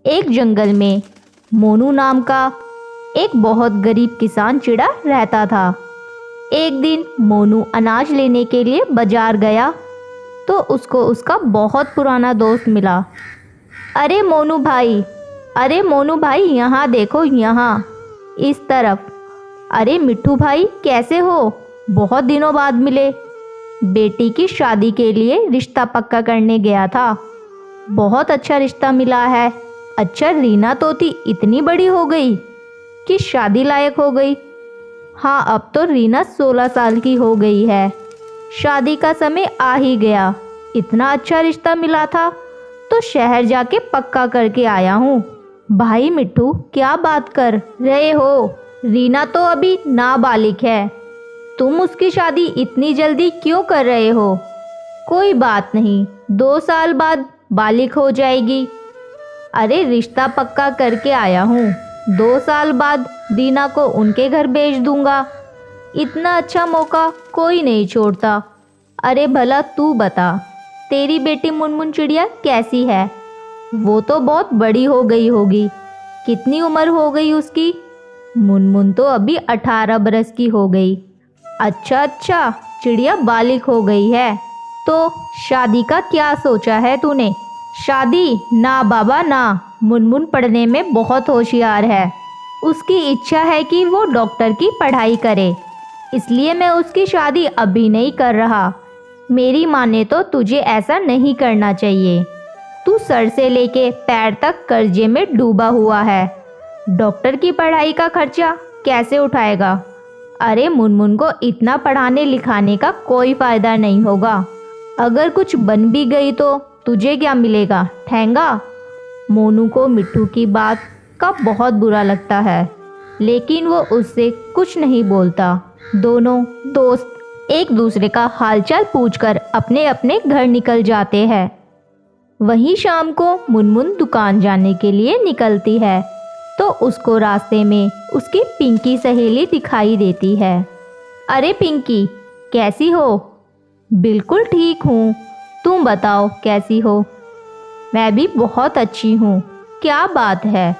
एक जंगल में मोनू नाम का एक बहुत गरीब किसान चिड़ा रहता था। एक दिन मोनू अनाज लेने के लिए बाजार गया तो उसको उसका बहुत पुराना दोस्त मिला। अरे मोनू भाई, अरे मोनू भाई, यहाँ देखो, यहाँ इस तरफ। अरे मिट्ठू भाई, कैसे हो? बहुत दिनों बाद मिले। बेटी की शादी के लिए रिश्ता पक्का करने गया था। बहुत अच्छा रिश्ता मिला है। अच्छा, रीना तोती इतनी बड़ी हो गई कि शादी लायक हो गई। हाँ, अब तो रीना 16 साल की हो गई है। शादी का समय आ ही गया। इतना अच्छा रिश्ता मिला था तो शहर जाके पक्का करके आया हूँ। भाई मिट्ठू, क्या बात कर रहे हो? रीना तो अभी नाबालिग है। तुम उसकी शादी इतनी जल्दी क्यों कर रहे हो? कोई बात नहीं, 2 साल बाद बालिग हो जाएगी। अरे रिश्ता पक्का करके आया हूँ, 2 साल बाद रीना को उनके घर भेज दूंगा। इतना अच्छा मौका कोई नहीं छोड़ता। अरे भला तू बता, तेरी बेटी मुनमुन चिड़िया कैसी है? वो तो बहुत बड़ी हो गई होगी। कितनी उम्र हो गई उसकी? मुनमुन तो अभी 18 बरस की हो गई। अच्छा अच्छा, चिड़िया बालिग हो गई है। तो शादी का क्या सोचा है तूने? शादी ना बाबा ना। मुनमुन पढ़ने में बहुत होशियार है। उसकी इच्छा है कि वो डॉक्टर की पढ़ाई करे, इसलिए मैं उसकी शादी अभी नहीं कर रहा। मेरी माने तो तुझे ऐसा नहीं करना चाहिए। तू सर से लेके पैर तक कर्जे में डूबा हुआ है। डॉक्टर की पढ़ाई का खर्चा कैसे उठाएगा? अरे मुनमुन को इतना पढ़ाने लिखाने का कोई फ़ायदा नहीं होगा। अगर कुछ बन भी गई तो तुझे क्या मिलेगा? ठेंगा। मोनू को मिट्ठू की बात का बहुत बुरा लगता है, लेकिन वो उससे कुछ नहीं बोलता। दोनों दोस्त एक दूसरे का हालचाल पूछकर अपने अपने घर निकल जाते हैं। वहीं शाम को मुनमुन दुकान जाने के लिए निकलती है तो उसको रास्ते में उसकी पिंकी सहेली दिखाई देती है। अरे पिंकी, कैसी हो? बिल्कुल ठीक हूँ, तुम बताओ कैसी हो? मैं भी बहुत अच्छी हूँ। क्या बात है,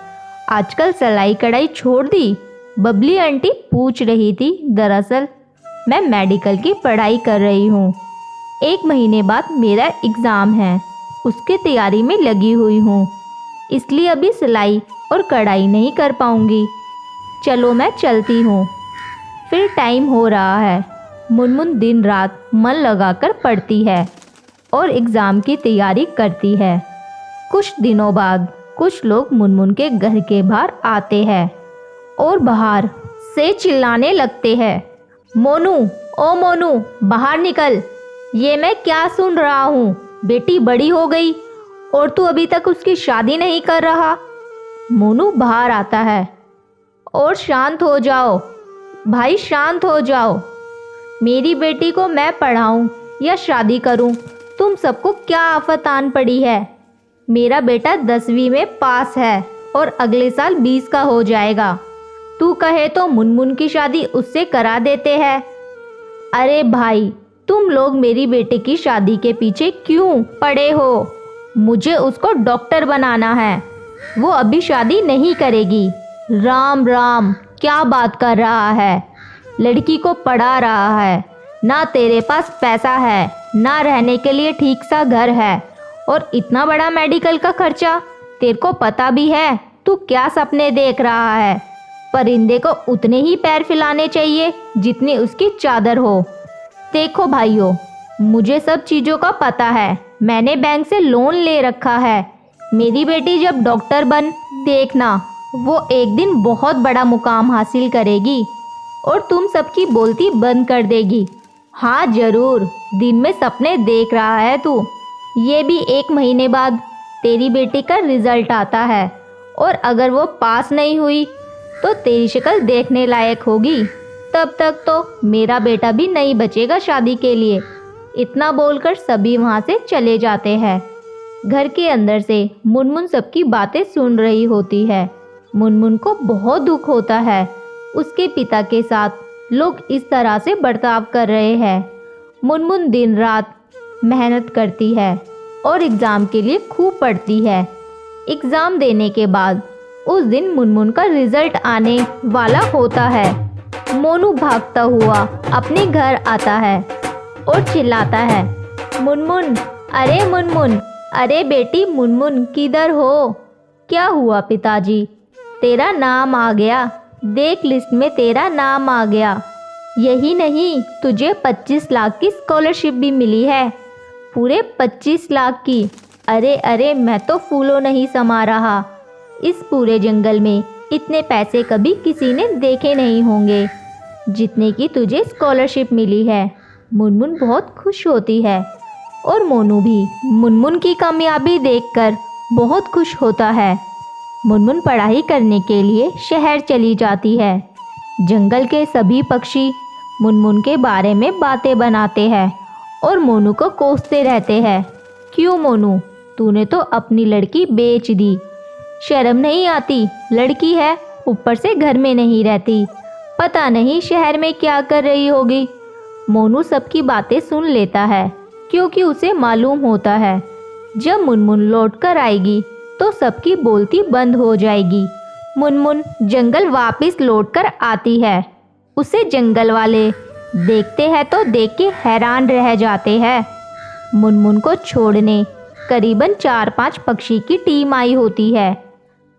आजकल सिलाई कढ़ाई छोड़ दी? बबली आंटी पूछ रही थी। दरअसल मैं मेडिकल की पढ़ाई कर रही हूँ। 1 महीने बाद मेरा एग्ज़ाम है, उसकी तैयारी में लगी हुई हूँ, इसलिए अभी सिलाई और कढ़ाई नहीं कर पाऊँगी। चलो मैं चलती हूँ, फिर टाइम हो रहा है। मुनमुन दिन रात मन लगाकर पढ़ती है और एग्ज़ाम की तैयारी करती है। कुछ दिनों बाद कुछ लोग मुनमुन के घर के बाहर आते हैं और बाहर से चिल्लाने लगते हैं, मोनू, ओ मोनू, बाहर निकल। ये मैं क्या सुन रहा हूँ? बेटी बड़ी हो गई और तू अभी तक उसकी शादी नहीं कर रहा। मोनू बाहर आता है और शांत हो जाओ भाई, शांत हो जाओ। मेरी बेटी को मैं पढ़ाऊँ या शादी करूँ, तुम सबको क्या आफत आन पड़ी है? मेरा बेटा 10वीं में पास है और अगले साल 20 का हो जाएगा। तू कहे तो मुनमुन की शादी उससे करा देते हैं। अरे भाई, तुम लोग मेरी बेटे की शादी के पीछे क्यों पड़े हो? मुझे उसको डॉक्टर बनाना है, वो अभी शादी नहीं करेगी। राम राम, क्या बात कर रहा है? लड़की को पढ़ा रहा है, ना तेरे पास पैसा है, ना रहने के लिए ठीक सा घर है, और इतना बड़ा मेडिकल का खर्चा। तेरे को पता भी है तू क्या सपने देख रहा है? परिंदे को उतने ही पैर फैलाने चाहिए जितनी उसकी चादर हो। देखो भाइयों, मुझे सब चीज़ों का पता है। मैंने बैंक से लोन ले रखा है। मेरी बेटी जब डॉक्टर बन, देखना वो एक दिन बहुत बड़ा मुकाम हासिल करेगी और तुम सबकी बोलती बंद कर देगी। हाँ ज़रूर, दिन में सपने देख रहा है तू। ये भी 1 महीने बाद तेरी बेटी का रिज़ल्ट आता है और अगर वो पास नहीं हुई तो तेरी शक्ल देखने लायक होगी। तब तक तो मेरा बेटा भी नहीं बचेगा शादी के लिए। इतना बोलकर सभी वहाँ से चले जाते हैं। घर के अंदर से मुनमुन सबकी बातें सुन रही होती है। मुनमुन को बहुत दुख होता है, उसके पिता के साथ लोग इस तरह से बर्ताव कर रहे हैं। मुनमुन दिन रात मेहनत करती है और एग्ज़ाम के लिए खूब पढ़ती है। एग्ज़ाम देने के बाद उस दिन मुनमुन का रिजल्ट आने वाला होता है। मोनू भागता हुआ अपने घर आता है और चिल्लाता है, मुनमुन, अरे मुनमुन, अरे बेटी मुनमुन, किधर हो? क्या हुआ पिताजी? तेरा नाम आ गया, देख लिस्ट में तेरा नाम आ गया। यही नहीं, तुझे 25 लाख की स्कॉलरशिप भी मिली है। पूरे 25 लाख की? अरे अरे, मैं तो फूलों नहीं समा रहा। इस पूरे जंगल में इतने पैसे कभी किसी ने देखे नहीं होंगे जितने की तुझे स्कॉलरशिप मिली है। मुनमुन बहुत खुश होती है और मोनू भी मुनमुन की कामयाबी देखकर बहुत खुश होता है। मुनमुन पढ़ाई करने के लिए शहर चली जाती है। जंगल के सभी पक्षी मुनमुन के बारे में बातें बनाते हैं और मोनू को कोसते रहते हैं। क्यों मोनू, तूने तो अपनी लड़की बेच दी। शर्म नहीं आती? लड़की है, ऊपर से घर में नहीं रहती, पता नहीं शहर में क्या कर रही होगी। मोनू सबकी बातें सुन लेता है क्योंकि उसे मालूम होता है जब मुनमुन लौट कर आएगी तो सबकी बोलती बंद हो जाएगी। मुनमुन जंगल वापस लौट कर आती है। उसे जंगल वाले देखते हैं तो देख के हैरान रह जाते हैं। मुनमुन को छोड़ने करीबन 4-5 पक्षी की टीम आई होती है।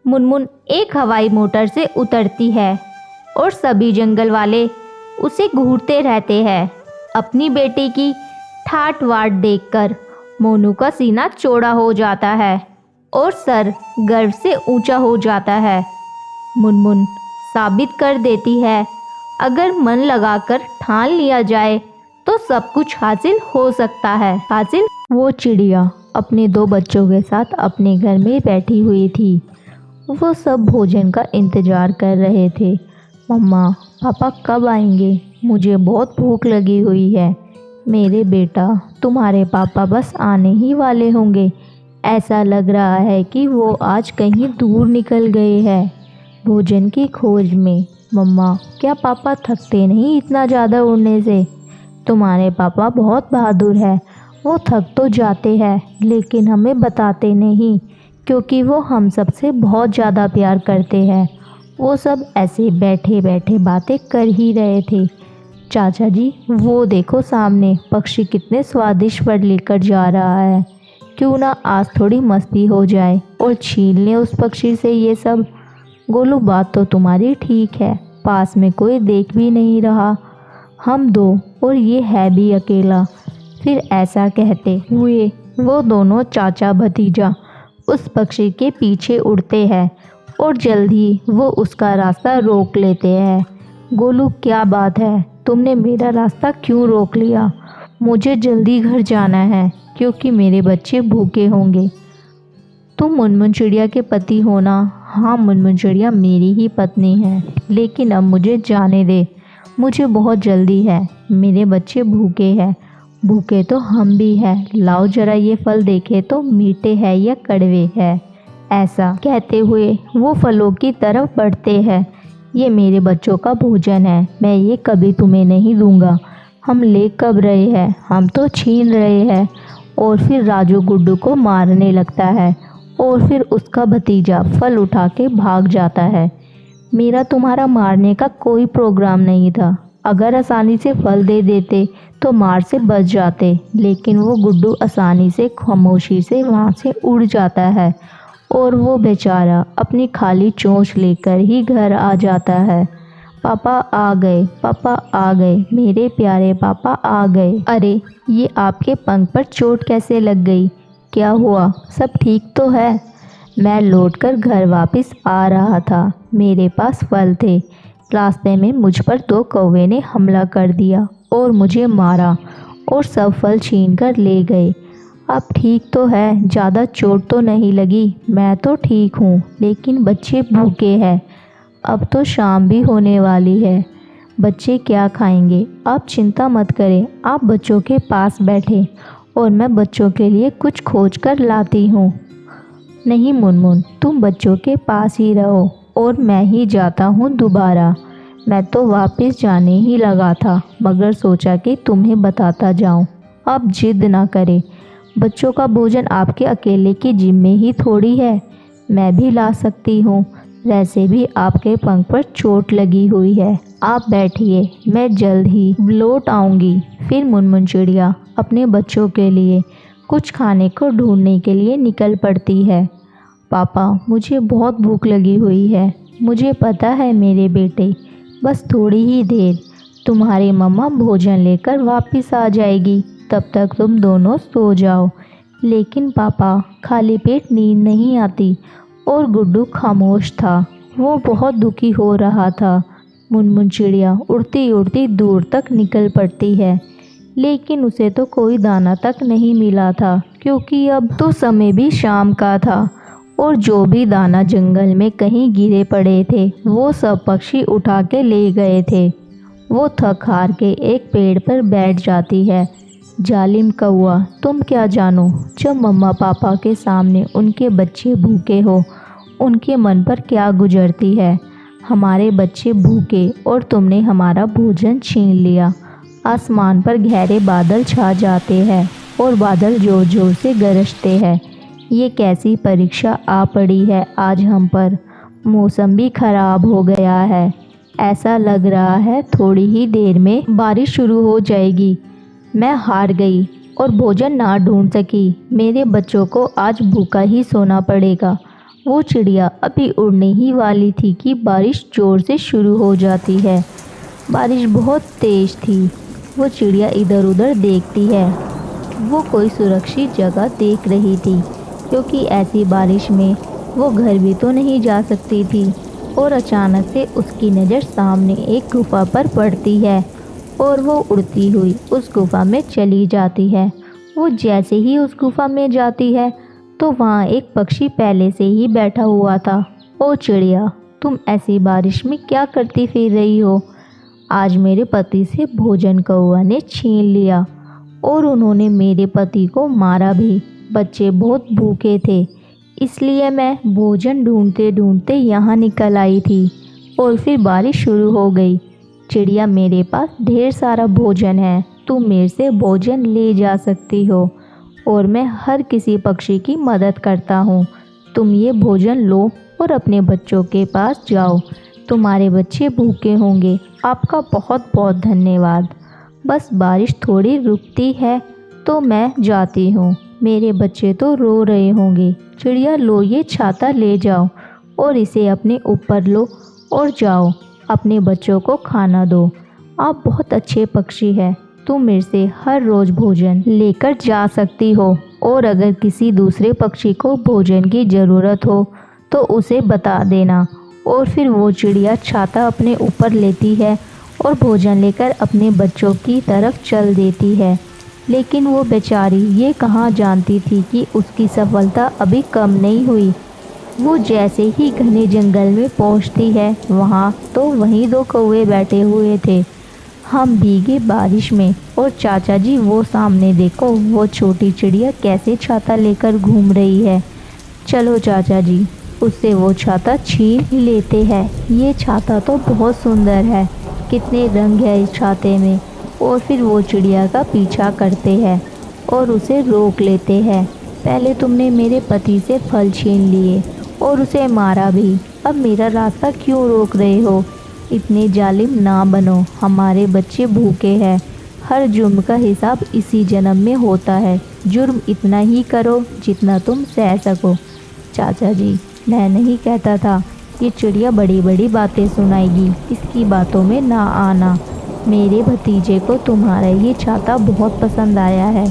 मुनमुन एक हवाई मोटर से उतरती है और सभी जंगल वाले उसे घूरते रहते हैं। अपनी बेटी की ठाट वाट देखकर मोनू का सीना चौड़ा हो जाता है और सर गर्व से ऊंचा हो जाता है। मुनमुन साबित कर देती है, अगर मन लगाकर ठान लिया जाए तो सब कुछ हासिल हो सकता है। हासिल? वो चिड़िया अपने 2 बच्चों के साथ अपने घर में बैठी हुई थी। वो सब भोजन का इंतज़ार कर रहे थे। मम्मा, पापा कब आएंगे? मुझे बहुत भूख लगी हुई है। मेरे बेटा, तुम्हारे पापा बस आने ही वाले होंगे। ऐसा लग रहा है कि वो आज कहीं दूर निकल गए हैं भोजन की खोज में। मम्मा, क्या पापा थकते नहीं इतना ज़्यादा उड़ने से? तुम्हारे पापा बहुत बहादुर है। वो थक तो जाते हैं लेकिन हमें बताते नहीं क्योंकि वो हम सबसे बहुत ज़्यादा प्यार करते हैं। वो सब ऐसे बैठे बैठे बातें कर ही रहे थे। चाचा जी, वो देखो सामने पक्षी कितने स्वादिष्ट फल लेकर जा रहा है। क्यों ना आज थोड़ी मस्ती हो जाए और छीन लें उस पक्षी से ये सब। गोलू, बात तो तुम्हारी ठीक है, पास में कोई देख भी नहीं रहा, हम 2 और ये है भी अकेला। फिर ऐसा कहते हुए वो दोनों चाचा भतीजा उस पक्षी के पीछे उड़ते हैं और जल्द ही वो उसका रास्ता रोक लेते हैं। गोलू, क्या बात है, तुमने मेरा रास्ता क्यों रोक लिया? मुझे जल्दी घर जाना है क्योंकि मेरे बच्चे भूखे होंगे। तुम मुनमुन चिड़िया के पति हो ना? हाँ, मुनमुन चिड़िया मेरी ही पत्नी है, लेकिन अब मुझे जाने दे, मुझे बहुत जल्दी है, मेरे बच्चे भूखे हैं। भूखे तो हम भी हैं, लाओ जरा ये फल देखे तो मीठे हैं या कड़वे हैं। ऐसा कहते हुए वो फलों की तरफ बढ़ते हैं। ये मेरे बच्चों का भोजन है, मैं ये कभी तुम्हें नहीं दूंगा। हम ले कब रहे हैं, हम तो छीन रहे हैं। और फिर राजू गुड्डू को मारने लगता है और फिर उसका भतीजा फल उठा के भाग जाता है। मेरा तुम्हारा मारने का कोई प्रोग्राम नहीं था। अगर आसानी से फल दे देते तो मार से बच जाते, लेकिन वो गुड्डू आसानी से खामोशी से वहाँ से उड़ जाता है और वो बेचारा अपनी खाली चोंच लेकर ही घर आ जाता है। पापा आ गए, पापा आ गए, मेरे प्यारे पापा आ गए। अरे, ये आपके पंख पर चोट कैसे लग गई? क्या हुआ, सब ठीक तो है? मैं लौटकर घर वापस आ रहा था, मेरे पास फल थे। रास्ते में मुझ पर 2 कौवे ने हमला कर दिया और मुझे मारा और सब फल छीन कर ले गए। अब ठीक तो है, ज़्यादा चोट तो नहीं लगी, मैं तो ठीक हूँ, लेकिन बच्चे भूखे हैं। अब तो शाम भी होने वाली है, बच्चे क्या खाएंगे? आप चिंता मत करें, आप बच्चों के पास बैठें और मैं बच्चों के लिए कुछ खोज कर लाती हूँ। नहीं मुनमुन, तुम बच्चों के पास ही रहो और मैं ही जाता हूँ दोबारा। मैं तो वापस जाने ही लगा था, मगर सोचा कि तुम्हें बताता जाऊँ। अब जिद ना करें, बच्चों का भोजन आपके अकेले की जिम्मे ही थोड़ी है। मैं भी ला सकती हूँ। वैसे भी आपके पंख पर चोट लगी हुई है। आप बैठिए, मैं जल्द ही लौट आऊँगी। फिर मुनमुन चिड़िया अपने बच्चों के लिए कुछ खाने को ढूंढने के लिए निकल पड़ती है। पापा, मुझे बहुत भूख लगी हुई है। मुझे पता है मेरे बेटे, बस थोड़ी ही देर तुम्हारी मम्मा भोजन लेकर वापस आ जाएगी, तब तक तुम दोनों सो जाओ। लेकिन पापा, खाली पेट नींद नहीं आती। और गुड्डू खामोश था, वो बहुत दुखी हो रहा था। मुनमुन चिड़िया उड़ती उड़ती दूर तक निकल पड़ती है, लेकिन उसे तो कोई दाना तक नहीं मिला था, क्योंकि अब तो समय भी शाम का था। और जो भी दाना जंगल में कहीं गिरे पड़े थे, वो सब पक्षी उठा के ले गए थे। वो थक हार के एक पेड़ पर बैठ जाती है। जालिम कौआ, तुम क्या जानो, जब मम्मा पापा के सामने उनके बच्चे भूखे हो, उनके मन पर क्या गुजरती है। हमारे बच्चे भूखे और तुमने हमारा भोजन छीन लिया। आसमान पर गहरे बादल छा जाते हैं और बादल जोर जोर से गरजते हैं। ये कैसी परीक्षा आ पड़ी है आज हम पर। मौसम भी खराब हो गया है। ऐसा लग रहा है थोड़ी ही देर में बारिश शुरू हो जाएगी। मैं हार गई और भोजन ना ढूंढ सकी। मेरे बच्चों को आज भूखा ही सोना पड़ेगा। वो चिड़िया अभी उड़ने ही वाली थी कि बारिश जोर से शुरू हो जाती है। बारिश बहुत तेज थी। वो चिड़िया इधर उधर देखती है। वो कोई सुरक्षित जगह देख रही थी, क्योंकि ऐसी बारिश में वो घर भी तो नहीं जा सकती थी। और अचानक से उसकी नज़र सामने एक गुफा पर पड़ती है और वो उड़ती हुई उस गुफा में चली जाती है। वो जैसे ही उस गुफा में जाती है तो वहाँ एक पक्षी पहले से ही बैठा हुआ था। ओ चिड़िया, तुम ऐसी बारिश में क्या करती फिर रही हो? आज मेरे पति से भोजन कौवा ने छीन लिया और उन्होंने मेरे पति को मारा भी। बच्चे बहुत भूखे थे, इसलिए मैं भोजन ढूंढते ढूंढते यहाँ निकल आई थी और फिर बारिश शुरू हो गई। चिड़िया, मेरे पास ढेर सारा भोजन है, तुम मेरे से भोजन ले जा सकती हो और मैं हर किसी पक्षी की मदद करता हूँ। तुम ये भोजन लो और अपने बच्चों के पास जाओ। तुम्हारे बच्चे भूखे होंगे। आपका बहुत बहुत धन्यवाद। बस बारिश थोड़ी रुकती है तो मैं जाती हूँ। मेरे बच्चे तो रो रहे होंगे। चिड़िया, लो ये छाता ले जाओ और इसे अपने ऊपर लो और जाओ, अपने बच्चों को खाना दो। आप बहुत अच्छे पक्षी हैं। तुम मेरे से हर रोज़ भोजन लेकर जा सकती हो और अगर किसी दूसरे पक्षी को भोजन की ज़रूरत हो तो उसे बता देना। और फिर वो चिड़िया छाता अपने ऊपर लेती है और भोजन लेकर अपने बच्चों की तरफ चल देती है। लेकिन वो बेचारी ये कहाँ जानती थी कि उसकी सफलता अभी कम नहीं हुई। वो जैसे ही घने जंगल में पहुंचती है, वहाँ तो वहीं दो कौवे बैठे हुए थे। हम भीगे बारिश में और चाचा जी वो सामने देखो, वो छोटी चिड़िया कैसे छाता लेकर घूम रही है। चलो चाचा जी, उससे वो छाता छीन लेते हैं। ये छाता तो बहुत सुंदर है, कितने रंग है इस छाते में। और फिर वो चिड़िया का पीछा करते हैं और उसे रोक लेते हैं। पहले तुमने मेरे पति से फल छीन लिए और उसे मारा भी, अब मेरा रास्ता क्यों रोक रहे हो? इतने जालिम ना बनो। हमारे बच्चे भूखे हैं। हर जुर्म का हिसाब इसी जन्म में होता है। जुर्म इतना ही करो जितना तुम सह सको। चाचा जी, मैं नहीं कहता था ये चिड़िया बड़ी बड़ी बातें सुनाएगी, इसकी बातों में ना आना। मेरे भतीजे को तुम्हारा ये छाता बहुत पसंद आया है।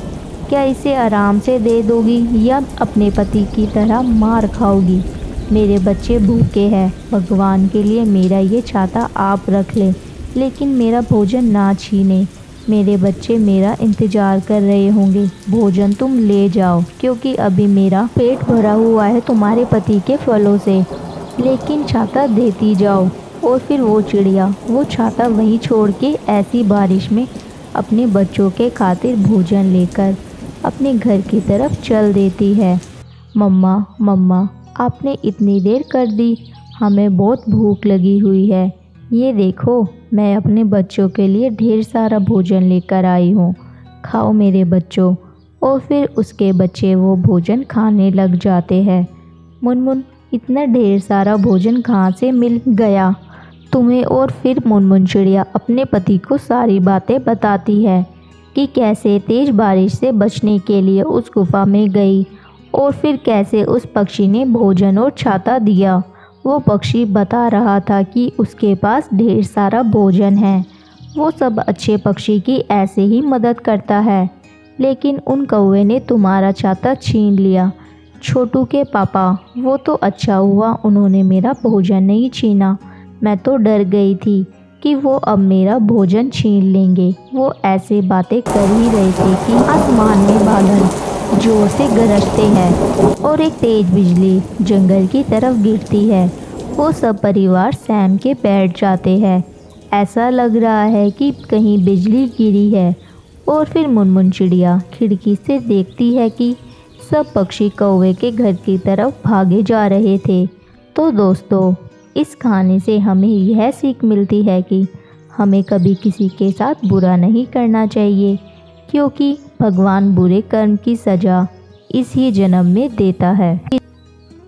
क्या इसे आराम से दे दोगी या अपने पति की तरह मार खाओगी? मेरे बच्चे भूखे हैं। भगवान के लिए मेरा ये छाता आप रख लें, लेकिन मेरा भोजन ना छीने। मेरे बच्चे मेरा इंतज़ार कर रहे होंगे। भोजन तुम ले जाओ, क्योंकि अभी मेरा पेट भरा हुआ है तुम्हारे पति के फलों से। लेकिन छाता देती जाओ। और फिर वो चिड़िया वो छाता वहीं छोड़ के ऐसी बारिश में अपने बच्चों के खातिर भोजन लेकर अपने घर की तरफ चल देती है। मम्मा मम्मा, आपने इतनी देर कर दी, हमें बहुत भूख लगी हुई है। ये देखो, मैं अपने बच्चों के लिए ढेर सारा भोजन लेकर आई हूँ, खाओ मेरे बच्चों। और फिर उसके बच्चे वो भोजन खाने लग जाते हैं। मुनमुन, इतना ढेर सारा भोजन कहाँ से मिल गया तुम्हें। और फिर मुनमुन चिड़िया अपने पति को सारी बातें बताती है कि कैसे तेज बारिश से बचने के लिए उस गुफा में गई और फिर कैसे उस पक्षी ने भोजन और छाता दिया। वो पक्षी बता रहा था कि उसके पास ढेर सारा भोजन है, वो सब अच्छे पक्षी की ऐसे ही मदद करता है, लेकिन उन कौवे ने तुम्हारा छाता छीन लिया। छोटू के पापा, वो तो अच्छा हुआ उन्होंने मेरा भोजन नहीं छीना, मैं तो डर गई थी कि वो अब मेरा भोजन छीन लेंगे। वो ऐसे बातें कर ही रहे थे कि आसमान में बादल जोर से गरजते हैं और एक तेज बिजली जंगल की तरफ गिरती है। वो सब परिवार सैम के बैठ जाते हैं। ऐसा लग रहा है कि कहीं बिजली गिरी है। और फिर मुनमुन चिड़िया खिड़की से देखती है कि सब पक्षी कौवे के घर की तरफ भागे जा रहे थे। तो दोस्तों, इस कहानी से हमें यह सीख मिलती है कि हमें कभी किसी के साथ बुरा नहीं करना चाहिए, क्योंकि भगवान बुरे कर्म की सज़ा इसी जन्म में देता है।